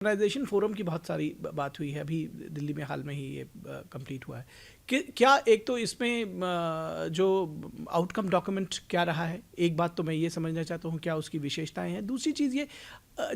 Organisation forum की बहुत सारी बात हुई है, अभी दिल्ली में हाल में ही ये कंप्लीट हुआ है कि क्या एक तो इसमें जो आउटकम डॉक्यूमेंट क्या रहा है, एक बात तो मैं ये समझना चाहता हूँ क्या उसकी विशेषताएं हैं। दूसरी चीज़ ये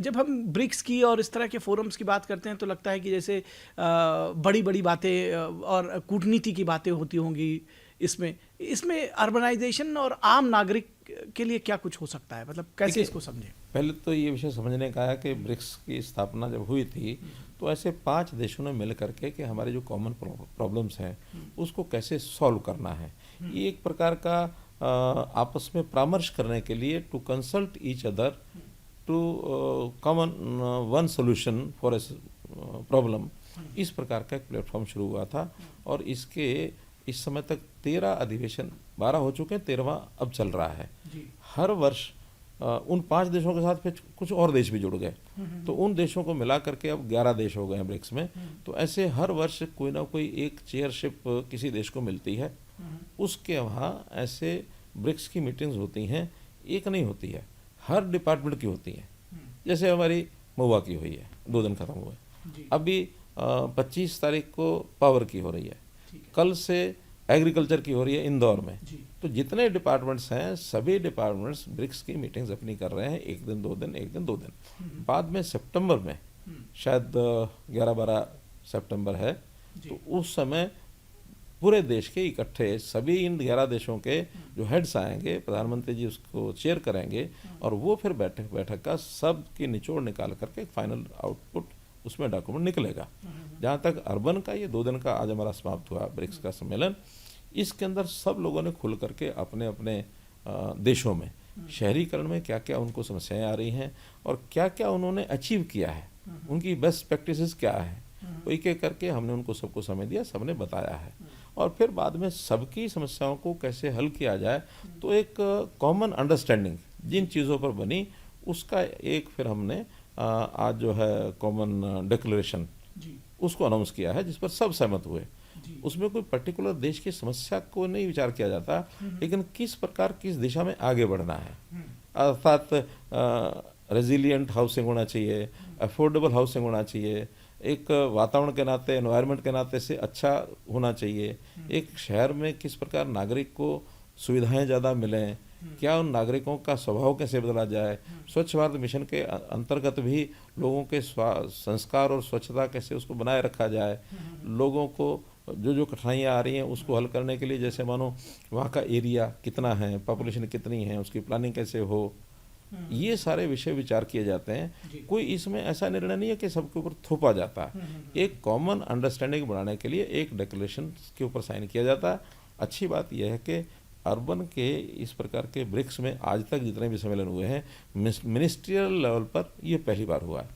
जब हम ब्रिक्स की और इस तरह के फोरम्स की बात करते हैं तो लगता है कि जैसे बड़ी बड़ी बातें और कूटनीति की बातें होती होंगी। इसमें इसमें अर्बनाइजेशन और आम नागरिक के लिए क्या कुछ हो सकता है, मतलब कैसे इसको समझें? पहले तो ये विषय समझने का है कि ब्रिक्स की स्थापना जब हुई थी तो ऐसे 5 देशों ने मिल करके कि हमारे जो कॉमन प्रॉब्लम्स हैं उसको कैसे सॉल्व करना है, ये एक प्रकार का आपस में परामर्श करने के लिए to consult each other to common one solution for a problem, इस प्रकार का एक प्लेटफॉर्म शुरू हुआ था। और इसके इस समय तक 13 अधिवेशन 12 हो चुके हैं, 13वां अब चल रहा है। हर वर्ष उन 5 देशों के साथ फिर कुछ और देश भी जुड़ गए, तो उन देशों को मिला करके अब 11 देश हो गए हैं ब्रिक्स में। तो ऐसे हर वर्ष कोई ना कोई एक चेयरशिप किसी देश को मिलती है, उसके वहाँ ऐसे ब्रिक्स की मीटिंग्स होती हैं। एक नहीं होती है, हर डिपार्टमेंट की होती हैं। जैसे हमारी महुआ की हुई है, 2 दिन खत्म हुए। अभी 25 तारीख को पावर की हो रही है, कल से एग्रीकल्चर की हो रही है इंदौर में। तो जितने डिपार्टमेंट्स हैं सभी डिपार्टमेंट्स ब्रिक्स की मीटिंग्स अपनी कर रहे हैं, 1 दिन 2 दिन 1 दिन 2 दिन। बाद में सितंबर में शायद 11-12 सितंबर है, तो उस समय पूरे देश के इकट्ठे सभी इन 11 देशों के जो हेड्स आएंगे, प्रधानमंत्री जी उसको चेयर करेंगे और वो फिर बैठक का सब की निचोड़ निकाल करके फाइनल आउटपुट उसमें डॉक्यूमेंट निकलेगा। जहाँ तक अर्बन का ये 2 दिन का आज हमारा समाप्त हुआ ब्रिक्स का सम्मेलन, इसके अंदर सब लोगों ने खुल करके अपने अपने देशों में शहरीकरण में क्या क्या उनको समस्याएं आ रही हैं और क्या क्या उन्होंने अचीव किया है, उनकी बेस्ट प्रैक्टिसेस क्या है, वो एक एक करके हमने उनको सबको समय दिया, सबने बताया है। और फिर बाद में सबकी समस्याओं को कैसे हल किया जाए, तो एक कॉमन अंडरस्टैंडिंग जिन चीज़ों पर बनी उसका एक फिर हमने आज जो है कॉमन डिक्लेरेशन उसको अनाउंस किया है, जिस पर सब सहमत हुए। उसमें कोई पर्टिकुलर देश की समस्या को नहीं विचार किया जाता, लेकिन किस प्रकार किस दिशा में आगे बढ़ना है। अर्थात रेजिलिएंट हाउसिंग होना चाहिए, अफोर्डेबल हाउसिंग होना चाहिए, एक वातावरण के नाते एनवायरनमेंट के नाते से अच्छा होना चाहिए। एक शहर में किस प्रकार नागरिक को सुविधाएं ज़्यादा मिलें, क्या उन नागरिकों का स्वभाव कैसे बदला जाए, स्वच्छ भारत मिशन के अंतर्गत भी लोगों के संस्कार और स्वच्छता कैसे उसको बनाए रखा जाए, लोगों को जो जो कठिनाइयाँ आ रही हैं उसको हल करने के लिए, जैसे मानो वहाँ का एरिया कितना है, पॉपुलेशन कितनी है, उसकी प्लानिंग कैसे हो, ये सारे विषय विचार किए जाते हैं। कोई इसमें ऐसा निर्णय नहीं है कि सबके ऊपर थोपा जाता है। एक कॉमन अंडरस्टैंडिंग बनाने के लिए एक डिक्लेरेशन के ऊपर साइन किया जाता है। अच्छी बात यह है कि अर्बन के इस प्रकार के ब्रिक्स में आज तक जितने भी सम्मेलन हुए हैं मिनिस्ट्रियल लेवल पर ये पहली बार हुआ है।